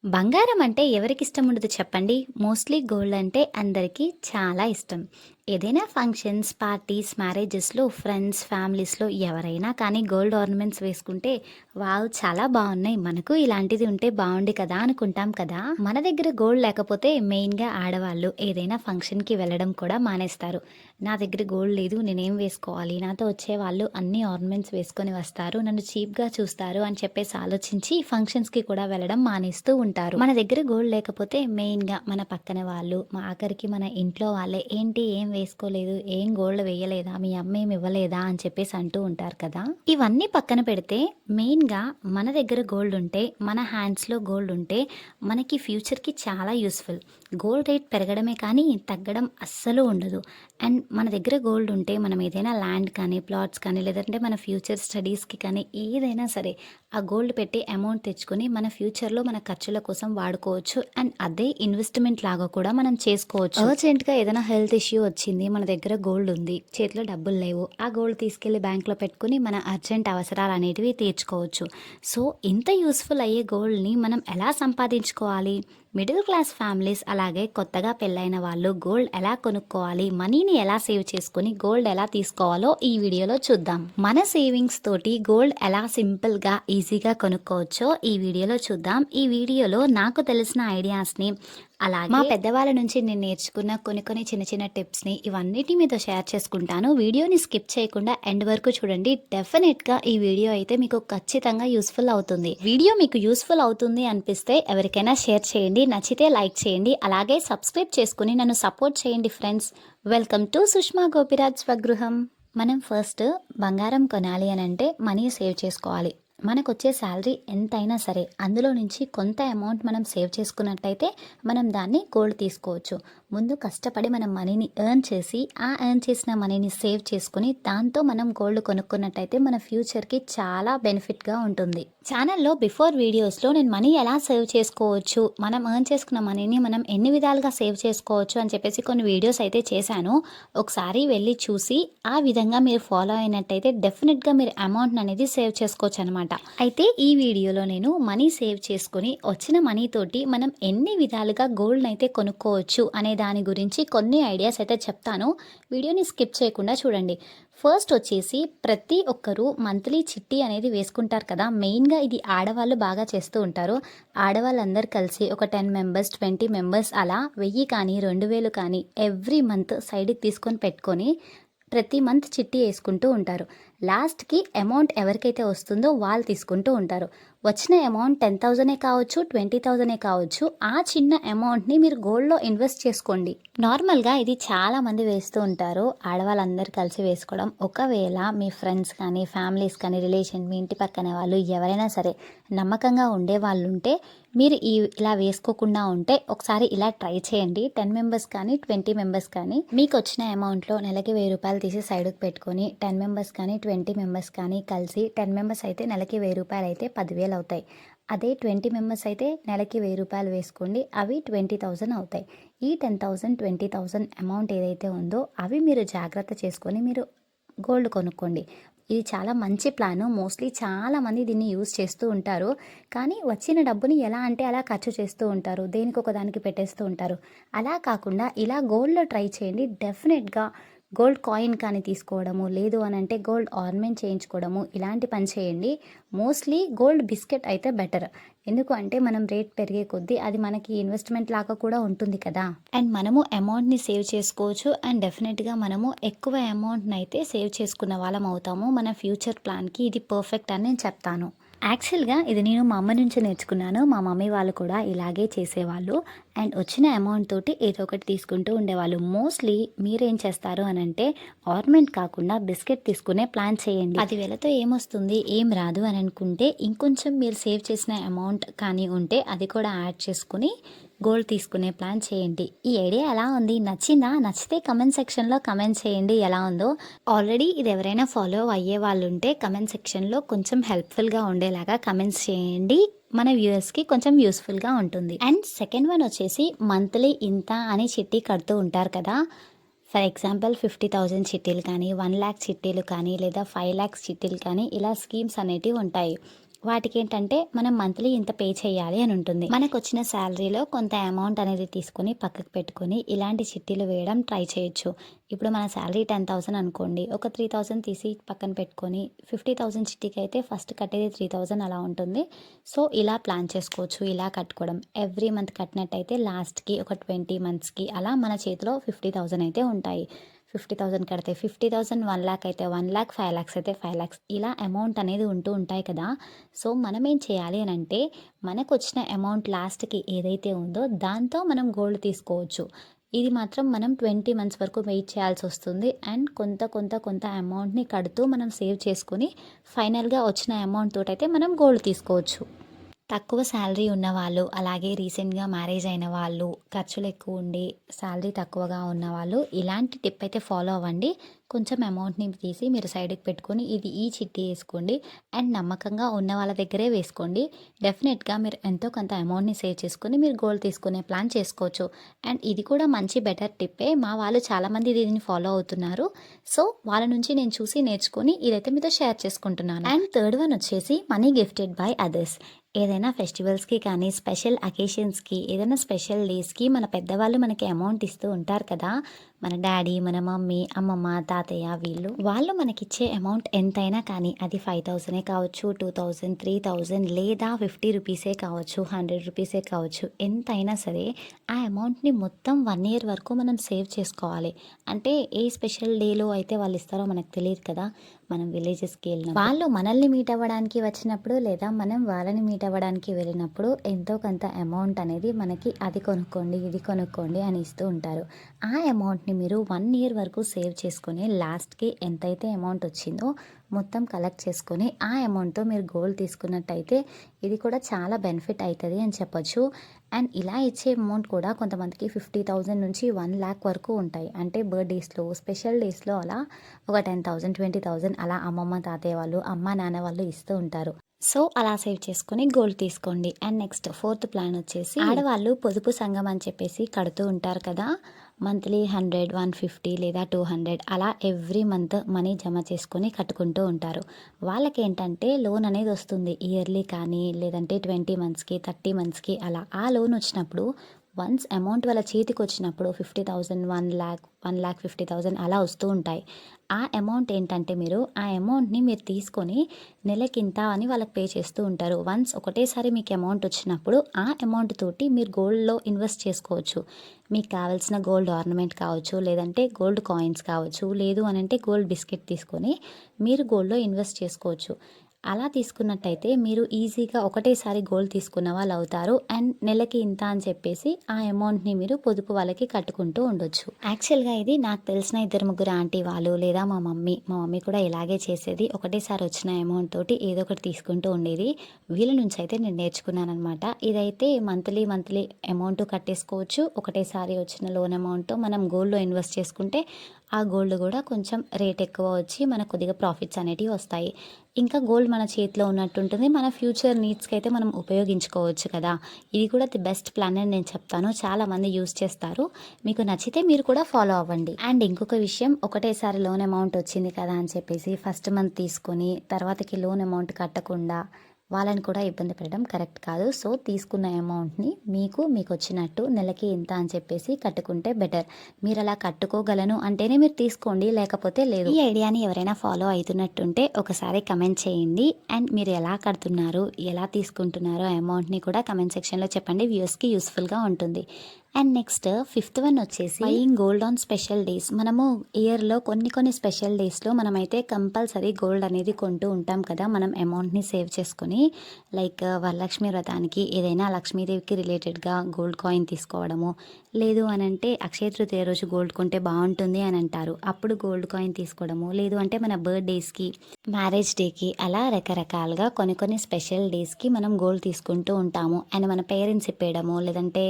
బంగారం అంటే ఎవరికిష్టం ఉండదు చెప్పండి. మోస్ట్‌లీ గోల్డ్ అంటే అందరికీ చాలా ఇష్టం. ఏదైనా ఫంక్షన్స్, పార్టీస్, మ్యారేజెస్‌లో ఫ్రెండ్స్, ఫ్యామిలీస్‌లో ఎవరైనా కానీ గోల్డ్ ఆర్నమెంట్స్ వేసుకుంటే వావ్! చాలా బావున్నాయి. మనకు ఇలాంటిది ఉంటే బావుండు కదా అనుకుంటాం కదా! మన దగ్గర గోల్డ్ లేకపోతే మెయిన్‌గా ఆడవాళ్ళు ఏదైనా ఫంక్షన్‌కి వెళ్ళడం కూడా మానేస్తారు. నా దగ్గర గోల్డ్ లేదు, నేనేం వేసుకోవాలి? నాతో వచ్చేవాళ్ళు అన్ని ఆర్నమెంట్స్ వేసుకొని వస్తారు. నన్ను చీప్‌గా చూస్తారు అని చెప్పేసి ఆలోచించి ఫంక్షన్స్‌కి కూడా వెళ్ళడం మానేస్తూ ఉంటారు. మన దగ్గర గోల్డ్ లేకపోతే మెయిన్‌గా మన పక్కన వాళ్ళు, ఆఖరికి మన ఇంట్లో వాళ్ళే ఏంటి ఏం వేసుకోలేదు, ఏం గోల్డ్ వేయలేదా, మీ అమ్మ ఏమి ఇవ్వలేదా అని చెప్పేసి అంటూ ఉంటారు కదా! ఇవన్నీ పక్కన పెడితే మెయిన్‌గా మన దగ్గర గోల్డ్ ఉంటే, మన హ్యాండ్స్‌లో గోల్డ్ ఉంటే మనకి ఫ్యూచర్‌కి చాలా యూజ్‌ఫుల్. గోల్డ్ రేట్ పెరగడమే కానీ తగ్గడం అస్సలు ఉండదు. అండ్ మన దగ్గర గోల్డ్ ఉంటే మనం ఏదైనా ల్యాండ్ కానీ, ప్లాట్స్ కానీ, లేదంటే మన ఫ్యూచర్ స్టడీస్‌కి కానీ ఏదైనా సరే ఆ గోల్డ్ పెట్టి అమౌంట్ తెచ్చుకొని మన ఫ్యూచర్‌లో మన ఖర్చుల కోసం వాడుకోవచ్చు. అండ్ అదే ఇన్వెస్ట్‌మెంట్ లాగా కూడా మనం చేసుకోవచ్చు. అర్జెంట్‌గా ఏదైనా హెల్త్ ఇష్యూ వచ్చింది, మన దగ్గర గోల్డ్ ఉంది, చేతిలో డబ్బులు లేవు. ఆ గోల్డ్ తీసుకెళ్ళి బ్యాంక్‌లో పెట్టుకొని మన అర్జెంట్ అవసరాలనేటివి తీర్చుకోవచ్చు. సో, ఇంత యూజ్‌ఫుల్ అయ్యే గోల్డ్‌ని మనం ఎలా సంపాదించుకోవాలి? మిడిల్ క్లాస్ ఫ్యామిలీస్ అలాగే కొత్తగా పెళ్ళైన వాళ్ళు గోల్డ్ ఎలా కొనుక్కోవాలి, మనీని ఎలా సేవ్ చేసుకొని గోల్డ్ ఎలా తీసుకోవాలో ఈ వీడియోలో చూద్దాం. మన సేవింగ్స్ తోటి గోల్డ్ ఎలా సింపుల్గా ఈజీగా కొనుక్కోవచ్చో ఈ వీడియోలో చూద్దాం. ఈ వీడియోలో నాకు తెలిసిన ఐడియాస్ని అలాగే మా పెద్దవాళ్ళ నుంచి నేను నేర్చుకున్న కొన్ని చిన్న చిన్న టిప్స్ని ఇవన్నిటి మీతో షేర్ చేసుకుంటాను. వీడియోని స్కిప్ చేయకుండా ఎండ్ వరకు చూడండి. డెఫినెట్గా ఈ వీడియో అయితే మీకు ఖచ్చితంగా యూస్ఫుల్ అవుతుంది. వీడియో మీకు యూస్ఫుల్ అవుతుంది అనిపిస్తే ఎవరికైనా షేర్ చేయండి, నచ్చితే లైక్ చేయండి, అలాగే సబ్స్క్రైబ్ చేసుకుని నన్ను సపోర్ట్ చేయండి friends. Welcome to Sushma Gopiraj స్వగృహం. మనం ఫస్ట్ బంగారం కొనాలి అని అంటే మనీ సేవ్ చేసుకోవాలి. మనకొచ్చే శాలరీ ఎంతైనా సరే అందులో నుంచి కొంత అమౌంట్ మనం సేవ్ చేసుకున్నట్టయితే మనం దాన్ని గోల్డ్ తీసుకోవచ్చు. ముందు కష్టపడి మనం మనీని ఎర్న్ చేసి ఆ ఎర్న్ చేసిన మనీని సేవ్ చేసుకుని దాంతో మనం గోల్డ్ కొనుక్కున్నట్టయితే మన ఫ్యూచర్కి చాలా బెనిఫిట్గా ఉంటుంది. ఛానల్లో బిఫోర్ వీడియోస్లో నేను మనీ ఎలా సేవ్ చేసుకోవచ్చు, మనం ఎర్న్ చేసుకున్న మనీని మనం ఎన్ని విధాలుగా సేవ్ చేసుకోవచ్చు అని చెప్పేసి కొన్ని వీడియోస్ అయితే చేశాను. ఒకసారి వెళ్ళి చూసి ఆ విధంగా మీరు ఫాలో అయినట్టయితే డెఫినెట్గా మీరు అమౌంట్ అనేది సేవ్ చేసుకోవచ్చు అనమాట. అయితే ఈ వీడియోలో నేను మనీ సేవ్ చేసుకొని వచ్చిన మనీ తోటి మనం ఎన్ని విధాలుగా గోల్డ్ అయితే కొనుక్కోవచ్చు అనే దాని గురించి కొన్ని ఐడియాస్ అయితే చెప్తాను. వీడియోని స్కిప్ చేయకుండా చూడండి. ఫస్ట్ వచ్చేసి ప్రతి ఒక్కరూ మంత్లీ చిట్టి అనేది వేసుకుంటారు కదా. మెయిన్గా ఇది ఆడవాళ్ళు బాగా చేస్తూ ఉంటారు. ఆడవాళ్ళందరూ కలిసి ఒక 10 మెంబర్స్ 20 మెంబర్స్ అలా 1000 కానీ 2000 కానీ ఎవ్రీ మంత్ సైడ్కి తీసుకొని పెట్టుకొని ప్రతి మంత్ చిట్టి వేసుకుంటూ ఉంటారు. లాస్ట్కి అమౌంట్ ఎవరికైతే వస్తుందో వాళ్ళు తీసుకుంటూ ఉంటారు. వచ్చిన అమౌంట్ 10,000 కావచ్చు, 20,000 కావచ్చు. ఆ చిన్న అమౌంట్ని మీరు గోల్డ్లో ఇన్వెస్ట్ చేసుకోండి. నార్మల్గా ఇది చాలామంది వేస్తూ ఉంటారు, ఆడవాళ్ళందరూ కలిసి వేసుకోవడం. ఒకవేళ మీ ఫ్రెండ్స్ కానీ, ఫ్యామిలీస్ కానీ, రిలేషన్, మీ ఇంటి పక్కన వాళ్ళు ఎవరైనా సరే నమ్మకంగా ఉండే వాళ్ళు ఉంటే మీరు ఇలా వేసుకోకుండా ఉంటే ఒకసారి ఇలా ట్రై చేయండి. 10 మెంబర్స్ కానీ 20 మెంబర్స్ కానీ మీకు వచ్చిన అమౌంట్లో నెలకి 1000 రూపాయలు తీసి సైడ్కి పెట్టుకొని 10 మెంబర్స్ కానీ 20 మెంబర్స్ కానీ కలిసి 10 మెంబర్స్ అయితే నెలకి 1000 రూపాయలు అయితే 10,000 అవుతాయి. అదే 20 మెంబర్స్ అయితే నెలకి 1000 రూపాయలు వేసుకోండి, అవి 20,000 అవుతాయి. ఈ 10,000 20,000 అమౌంట్ ఏదైతే ఉందో అవి మీరు జాగ్రత్త చేసుకొని మీరు గోల్డ్ కొనుక్కోండి. ఇది చాలా మంచి ప్లాను. మోస్ట్లీ చాలామంది దీన్ని యూజ్ చేస్తూ ఉంటారు. కానీ వచ్చిన డబ్బుని ఎలా అంటే అలా ఖర్చు చేస్తూ ఉంటారు, దేనికి ఒక దానికి పెట్టేస్తూ ఉంటారు. అలా కాకుండా ఇలా గోల్డ్లో ట్రై చేయండి. డెఫినెట్గా గోల్డ్ కాయిన్ కానీ తీసుకోవడము, లేదు అని అంటే గోల్డ్ ఆర్నమెంట్ చేయించుకోవడము, ఇలాంటి పని చేయండి. మోస్ట్లీ గోల్డ్ బిస్కెట్ అయితే బెటర్. ఎందుకు అంటే మనం రేట్ పెరిగే కొద్దీ అది మనకి ఇన్వెస్ట్మెంట్ లాగా కూడా ఉంటుంది కదా. అండ్ మనము అమౌంట్ని సేవ్ చేసుకోవచ్చు. అండ్ డెఫినెట్గా మనము ఎక్కువ అమౌంట్ని అయితే సేవ్ చేసుకున్న వాళ్ళం అవుతాము. మన ఫ్యూచర్ ప్లాన్కి ఇది పర్ఫెక్ట్ అని నేను చెప్తాను. యాక్చువల్గా ఇది నేను మా అమ్మ నుంచి నేర్చుకున్నాను. మా మమ్మీ వాళ్ళు కూడా ఇలాగే చేసేవాళ్ళు. అండ్ వచ్చిన అమౌంట్ తోటి ఏదో ఒకటి తీసుకుంటూ ఉండేవాళ్ళు. మోస్ట్లీ మీరేం చేస్తారు అని అంటే ఆర్నమెంట్ కాకుండా బిస్కెట్ తీసుకునే ప్లాన్ చేయండి. 10,000తో ఏమొస్తుంది, ఏం రాదు అని అనుకుంటే ఇంకొంచెం మీరు సేవ్ చేసిన అమౌంట్ కానీ ఉంటే అది కూడా యాడ్ చేసుకుని గోల్డ్ తీసుకునే ప్లాన్ చేయండి. ఈ ఐడియా ఎలా ఉంది, నచ్చిందా? నచ్చితే కమెంట్ సెక్షన్లో కమెంట్ చేయండి ఎలా ఉందో. ఆల్రెడీ ఇది ఎవరైనా ఫాలో అయ్యే వాళ్ళు ఉంటే కమెంట్ సెక్షన్లో కొంచెం హెల్ప్ఫుల్గా ఉండేలాగా కమెంట్స్ చేయండి. మన వ్యూయర్స్కి కొంచెం యూస్ఫుల్గా ఉంటుంది. అండ్ సెకండ్ వన్ వచ్చేసి మంత్లీ ఇంత అని చిట్టి కడుతూ ఉంటారు కదా. ఫర్ ఎగ్జాంపుల్ 50,000 చిట్టీలు కానీ, 1 lakh చిట్టీలు కానీ, లేదా 5 lakhs చిట్టీలు కానీ ఇలా స్కీమ్స్ అనేటివి ఉంటాయి. వాటికేంటంటే మనం మంత్లీ ఇంత పే చేయాలి అని ఉంటుంది. మనకొచ్చిన శాలరీలో కొంత అమౌంట్ అనేది తీసుకొని పక్కకు పెట్టుకొని ఇలాంటి చిట్టీలు వేయడం ట్రై చేయొచ్చు. ఇప్పుడు మన శాలరీ 10,000 అనుకోండి. ఒక 3,000 తీసి పక్కన పెట్టుకొని 50,000 చిట్టీకి అయితే ఫస్ట్ కట్టేది 3,000 అలా ఉంటుంది. సో, ఇలా ప్లాన్ చేసుకోవచ్చు. ఇలా కట్టుకోవడం. ఎవ్రీ మంత్ కట్టినట్టయితే లాస్ట్‌కి ఒక 20 మంత్స్‌కి అలా మన చేతిలో 50,000 అయితే ఉంటాయి. 50,000 కడితే 50,000, 1,00,000 అయితే 1,00,000, 5,00,000 అయితే 5,00,000 ఇలా అమౌంట్ అనేది ఉంటూ ఉంటాయి కదా! సో, మనం ఏం చేయాలి అనంటే మనకొచ్చిన అమౌంట్ లాస్ట్‌కి ఏదైతే ఉందో దాంతో మనం గోల్డ్ తీసుకోవచ్చు. ఇది మాత్రం మనం 20 మంత్స్ వరకు వెయిట్ చేయాల్సొస్తుంది. అండ్ కొంత అమౌంట్‌ని కడుతూ మనం సేవ్ చేసుకొని ఫైనల్‌గా వచ్చిన అమౌంట్ తోటైతే మనం గోల్డ్ తీసుకోవచ్చు. తక్కువ శాలరీ ఉన్నవాళ్ళు, అలాగే రీసెంట్‌గా మ్యారేజ్ అయిన వాళ్ళు, ఖర్చులెక్కువ ఉండి శాలరీ తక్కువగా ఉన్నవాళ్ళు ఇలాంటి టిప్ అయితే ఫాలో అవ్వండి. కొంచెం అమౌంట్‌ని తీసి మీరు సైడ్‌కి పెట్టుకొని ఇది ఈ చిట్టి ఏసుకోండి. అండ్ నమ్మకంగా ఉన్న వాళ్ళ దగ్గరే వేసుకోండి. డెఫినెట్‌గా మీరు ఎంతో కొంత అమౌంట్‌ని సేవ్ చేసుకొని మీరు గోల్డ్ తీసుకునే ప్లాన్ చేసుకోవచ్చు. అండ్ ఇది కూడా మంచి బెటర్ టిప్పే. మా వాళ్ళు చాలామంది దీన్ని ఫాలో అవుతున్నారు. సో, వాళ్ళ నుంచి నేను చూసి నేర్చుకొని ఇదైతే మీతో షేర్ చేసుకుంటున్నాను. అండ్ థర్డ్ వన్ వచ్చేసి మనీ గిఫ్టెడ్ బై అదర్స్. ఏదైనా ఫెస్టివల్స్‌కి కానీ, స్పెషల్ అకేషన్స్‌కి, ఏదైనా స్పెషల్ డేస్‌కి మన పెద్దవాళ్ళు మనకి అమౌంట్ ఇస్తూ ఉంటారు కదా! మన డ్యాడీ, మన మమ్మీ, అమ్మమ్మ, తాతయ్య వాళ్ళు మనకిచ్చే అమౌంట్ ఎంతైనా కానీ అది 5,000 కావచ్చు, 2,000, 3,000 లేదా 50 రూపీసే కావచ్చు, 100 రూపీసే కావచ్చు. ఎంతైనా సరే ఆ అమౌంట్‌ని మొత్తం 1 ఇయర్ వరకు మనం సేవ్ చేసుకోవాలి. అంటే ఏ స్పెషల్ డేలో అయితే వాళ్ళు ఇస్తారో మనకు తెలీదు కదా! మనం విలేజెస్‌కి వెళ్ళినప్పుడు వాళ్ళు మనల్ని మీట్ అవ్వడానికి వచ్చినప్పుడు లేదా మనం వాళ్ళని మీట్ అవ్వడానికి వెళ్ళినప్పుడు ఎంతో కొంత అమౌంట్ అనేది మనకి అది కొనుక్కోండి, ఇది కొనుక్కోండి అని ఇస్తూ ఉంటారు. ఆ అమౌంట్‌ని మీరు 1 ఇయర్ వరకు సేవ్ చేసుకొని లాస్ట్‌కి ఎంతైతే అమౌంట్ వచ్చిందో మొత్తం కలెక్ట్ చేసుకొని ఆ అమౌంట్‌తో మీరు గోల్డ్ తీసుకున్నట్టయితే ఇది కూడా చాలా బెనిఫిట్ అయితది అని చెప్పొచ్చు. అండ్ ఇలా ఇచ్చే అమౌంట్ కూడా కొంతమందికి 50,000 నుంచి 1,00,000 వరకు ఉంటాయి. అంటే బర్త్‌డేస్‌లో, స్పెషల్ డేస్‌లో అలా ఒక 10,000, 20,000 అలా అమ్మమ్మ, తాతయ్య వాళ్ళు, అమ్మ, నాన్న వాళ్ళు ఇస్తూ ఉంటారు. సో, అలా సేవ్ చేసుకొని గోల్డ్ తీసుకోండి. అండ్ నెక్స్ట్ ఫోర్త్ ప్లాన్ వచ్చేసి ఆడవాళ్ళు పొదుపు సంఘం అని చెప్పేసి కడుతూ ఉంటారు కదా! మంత్లీ 100, 150 లేదా 200 అలా ఎవ్రీ మంత్ మనీ జమ చేసుకొని కట్టుకుంటూ ఉంటారు. వాళ్ళకేంటంటే లోన్ అనేది వస్తుంది. ఇయర్లీ కానీ లేదంటే 20 మంత్స్‌కి, 30 మంత్స్‌కి అలా. ఆ లోన్ వచ్చినప్పుడు వన్స్ అమౌంట్ వాళ్ళ చేతికొచ్చినప్పుడు 50,000, 1,00,000, 1,50,000 అలా వస్తూ ఉంటాయి. ఆ అమౌంట్ ఏంటంటే ఆ అమౌంట్‌ని మీరు తీసుకొని నెలకింత అని వాళ్ళకి పే చేస్తూ ఉంటారు. వన్స్ ఒకటేసారి మీకు అమౌంట్ వచ్చినప్పుడు ఆ అమౌంట్ తోటి మీరు గోల్డ్‌లో ఇన్వెస్ట్ చేసుకోవచ్చు. మీకు కావాల్సిన గోల్డ్ ఆర్నమెంట్ కావచ్చు, లేదంటే గోల్డ్ కాయిన్స్ కావచ్చు, లేదు అనంటే గోల్డ్ బిస్కెట్ తీసుకొని మీరు గోల్డ్‌లో ఇన్వెస్ట్ చేసుకోవచ్చు. అలా తీసుకున్నట్టయితే మీరు ఈజీగా ఒకటేసారి గోల్డ్ తీసుకున్న వాళ్ళు అవుతారు. అండ్ నెలకి ఇంత అని చెప్పేసి ఆ అమౌంట్‌ని మీరు పొదుపు వాళ్ళకి కట్టుకుంటూ ఉండొచ్చు. యాక్చువల్‌గా ఇది నాకు తెలిసిన ఇద్దరు ముగ్గురు ఆంటీ వాళ్ళు లేదా మా మమ్మీ కూడా ఇలాగే చేసేది. ఒకటేసారి వచ్చిన అమౌంట్ తోటి ఏదో ఒకటి తీసుకుంటూ ఉండేది. వీళ్ళ నుంచి అయితే నేను నేర్చుకున్నాననమాట. ఇదైతే మంత్లీ అమౌంట్ కట్టేసుకోవచ్చు. ఒకటేసారి వచ్చిన లోన్ అమౌంట్‌తో మనం గోల్డ్‌లో ఇన్వెస్ట్ చేసుకుంటే ఆ గోల్డ్ కూడా కొంచెం రేట్ ఎక్కువ వచ్చి మనకు కొద్దిగా ప్రాఫిట్స్ అనేటివి వస్తాయి. ఇంకా గోల్డ్ మన చేతిలో ఉన్నట్టుంటుంది. మన ఫ్యూచర్ నీడ్స్‌కి అయితే మనం ఉపయోగించుకోవచ్చు కదా! ఇది కూడా ది బెస్ట్ ప్లాన్ అని నేను చెప్తాను. చాలామంది యూజ్ చేస్తారు. మీకు నచ్చితే మీరు కూడా ఫాలో అవ్వండి. అండ్ ఇంకొక విషయం ఒకటేసారి లోన్ అమౌంట్ వచ్చింది కదా అని చెప్పేసి ఫస్ట్ మంత్ తీసుకొని తర్వాతకి లోన్ అమౌంట్ కట్టకుండా వాళ్ళని కూడా ఇబ్బంది పెట్టడం కరెక్ట్ కాదు. సో, తీసుకున్న అమౌంట్‌ని మీకొచ్చినట్టు నెలకి ఇంత అని చెప్పేసి కట్టుకుంటే బెటర్. మీరలా కట్టుకోగలను అంటేనే మీరు తీసుకోండి. లేకపోతే లేదు. ఈ ఐడియాని ఎవరైనా ఫాలో అయితున్నట్టుంటే ఒకసారి కమెంట్ చేయండి. అండ్ మీరు ఎలా కడుతున్నారు, ఎలా తీసుకుంటున్నారో అమౌంట్‌ని కూడా కమెంట్ సెక్షన్‌లో చెప్పండి. వ్యూయర్స్‌కి యూస్‌ఫుల్‌గా ఉంటుంది. అండ్ నెక్స్ట్ ఫిఫ్త్ వన్ వచ్చేసి buying gold on special days. మనము ఇయర్‌లో కొన్ని స్పెషల్ డేస్‌లో మనమైతే కంపల్సరీ గోల్డ్ అనేది కొంటూ ఉంటాం కదా! మనం అమౌంట్‌ని సేవ్ చేసుకొని లైక్ వరలక్ష్మి వ్రతానికి ఏదైనా లక్ష్మీదేవికి రిలేటెడ్‌గా గోల్డ్ కాయిన్ తీసుకోవడము, లేదు అనంటే అక్షయ తృతీయ రోజు గోల్డ్ కొంటే బావుంటుంది అని అంటారు. అప్పుడు గోల్డ్ కాయిన్ తీసుకోవడము, లేదు అంటే మన బర్త్‌డేస్‌కి, మ్యారేజ్ డేకి అలా రకరకాలుగా కొన్ని స్పెషల్ డేస్‌కి మనం గోల్డ్ తీసుకుంటూ ఉంటాము. అండ్ మన పేరెంట్స్ ఇప్పేయడము, లేదంటే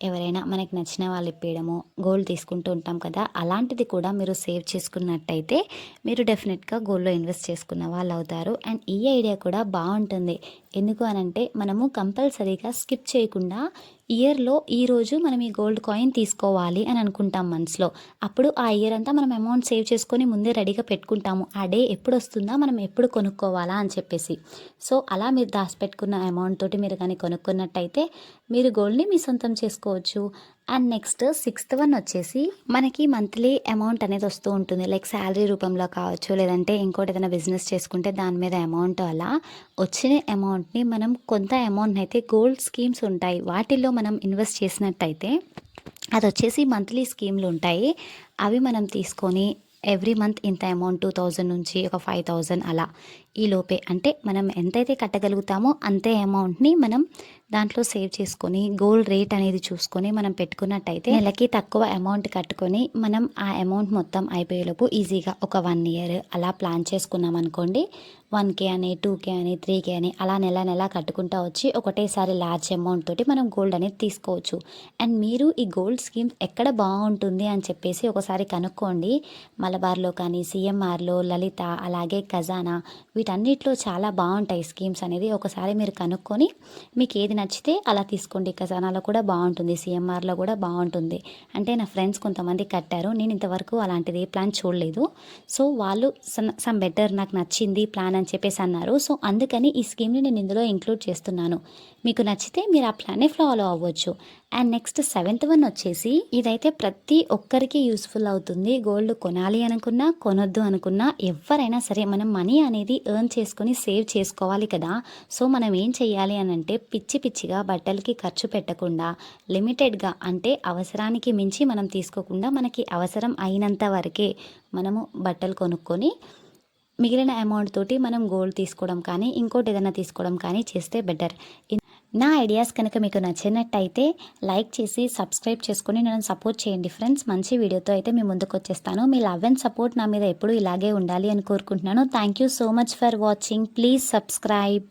ఎవరైనా మనకి నచ్చిన వాళ్ళు ఇప్పేయడము, గోల్డ్ తీసుకుంటూ ఉంటాం కదా! అలాంటిది కూడా మీరు సేవ్ చేసుకున్నట్టయితే మీరు డెఫినెట్‌గా గోల్డ్‌లో ఇన్వెస్ట్ చేసుకున్న వాళ్ళు అవుతారు. అండ్ ఈ ఐడియా కూడా బావుంటుంది. ఎందుకు అనంటే మనము కంపల్సరీగా స్కిప్ చేయకుండా ఇయర్‌లో ఈరోజు మనం ఈ గోల్డ్ కాయిన్ తీసుకోవాలి అని అనుకుంటాం మనసులో. అప్పుడు ఆ ఇయర్ అంతా మనం అమౌంట్ సేవ్ చేసుకొని ముందే రెడీగా పెట్టుకుంటాము. ఆ డే ఎప్పుడొస్తుందా, మనం ఎప్పుడు కొనుక్కోవాలా అని చెప్పేసి. సో, అలా మీరు దాసిపెట్టుకున్న అమౌంట్ తోటి మీరు గాని కొనుక్కున్నట్టయితే మీరు గోల్డ్‌ని మీ సొంతం చేసుకోవచ్చు. అండ్ నెక్స్ట్ సిక్స్త్ వన్ వచ్చేసి మనకి మంత్లీ అమౌంట్ అనేది వస్తూ ఉంటుంది. లైక్ శాలరీ రూపంలో కావచ్చు, లేదంటే ఇంకోటి ఏదైనా బిజినెస్ చేసుకుంటే దాని మీద అమౌంట్ అలా వచ్చిన అమౌంట్‌ని మనం కొంత అమౌంట్‌ని అయితే గోల్డ్ స్కీమ్స్ ఉంటాయి. వాటిల్లో మనం ఇన్వెస్ట్ చేసినట్టయితే అదొచ్చేసి మంత్లీ స్కీమ్‌లు ఉంటాయి. అవి మనం తీసుకొని ఎవ్రీ మంత్ ఇంత అమౌంట్ 2000 నుంచి ఒక 5000 అలా ఈ లోపే అంటే మనం ఎంతైతే కట్టగలుగుతామో అంతే అమౌంట్‌ని మనం దాంట్లో సేవ్ చేసుకొని గోల్డ్ రేట్ అనేది చూసుకొని మనం పెట్టుకున్నట్టయితే నెలకి తక్కువ అమౌంట్ కట్టుకొని మనం ఆ అమౌంట్ మొత్తం అయిపోయేలోపు ఈజీగా ఒక 1 ఇయర్ అలా ప్లాన్ చేసుకున్నాం అనుకోండి. 1K అని, 2K అని, 3K అని అలా నెల నెల కట్టుకుంటా వచ్చి ఒకటేసారి లార్జ్ అమౌంట్ తోటి మనం గోల్డ్ అనేది తీసుకోవచ్చు. అండ్ మీరు ఈ గోల్డ్ స్కీమ్ ఎక్కడ బాగుంటుంది అని చెప్పేసి ఒకసారి కనుక్కోండి. మలబార్‌లో కానీ, సీఎంఆర్‌లో, లలిత, అలాగే ఖజానా వీటన్నిటిలో చాలా బాగుంటాయి స్కీమ్స్ అనేది. ఒకసారి మీరు కనుక్కొని మీకు ఏది నచ్చితే అలా తీసుకోండి. ఖజానాలో కూడా బాగుంటుంది, సీఎంఆర్‌లో కూడా బాగుంటుంది. అంటే నా ఫ్రెండ్స్ కొంతమంది కట్టారు. నేను ఇంతవరకు అలాంటిది ఏ ప్లాన్ చూడలేదు. సో, వాళ్ళు సమ్ బెటర్ నాకు నచ్చింది ప్లాన్ అని చెప్పేసి అన్నారు. సో, అందుకని ఈ స్కీమ్‌ని నేను ఇందులో ఇంక్లూడ్ చేస్తున్నాను. మీకు నచ్చితే మీరు ఆ ప్లాన్‌ని ఫాలో అవ్వచ్చు. అండ్ నెక్స్ట్ సెవెంత్ వన్ వచ్చేసి ఇదైతే ప్రతి ఒక్కరికి యూస్‌ఫుల్ అవుతుంది. గోల్డ్ కొనాలి అనుకున్నా, కొనొద్దు అనుకున్నా ఎవరైనా సరే మనం మనీ అనేది ఎర్న్ చేసుకొని సేవ్ చేసుకోవాలి కదా! సో, మనం ఏం చేయాలి అనంటే పిచ్చి పిచ్చిగా బట్టలకి ఖర్చు పెట్టకుండా లిమిటెడ్‌గా అంటే అవసరానికి మించి మనం తీసుకోకుండా మనకి అవసరం అయినంత వరకే మనము బట్టలు కొనుక్కొని మిగిలిన అమౌంట్ తోటి మనం గోల్డ్ తీసుకోవడం కానీ, ఇంకోటి ఏదైనా తీసుకోవడం కానీ చేస్తే బెటర్. నా ఐడియాస్ కనుక మీకు నచ్చినట్టయితే లైక్ చేసి, సబ్స్క్రైబ్ చేసుకొని నన్ను సపోర్ట్ చేయండి ఫ్రెండ్స్. మంచి వీడియోతో అయితే మీ ముందుకొచ్చేస్తాను. మీ లవ్ అండ్ సపోర్ట్ నా మీద ఎప్పుడూ ఇలాగే ఉండాలి అని కోరుకుంటున్నాను. Thank you so much for watching. Please subscribe.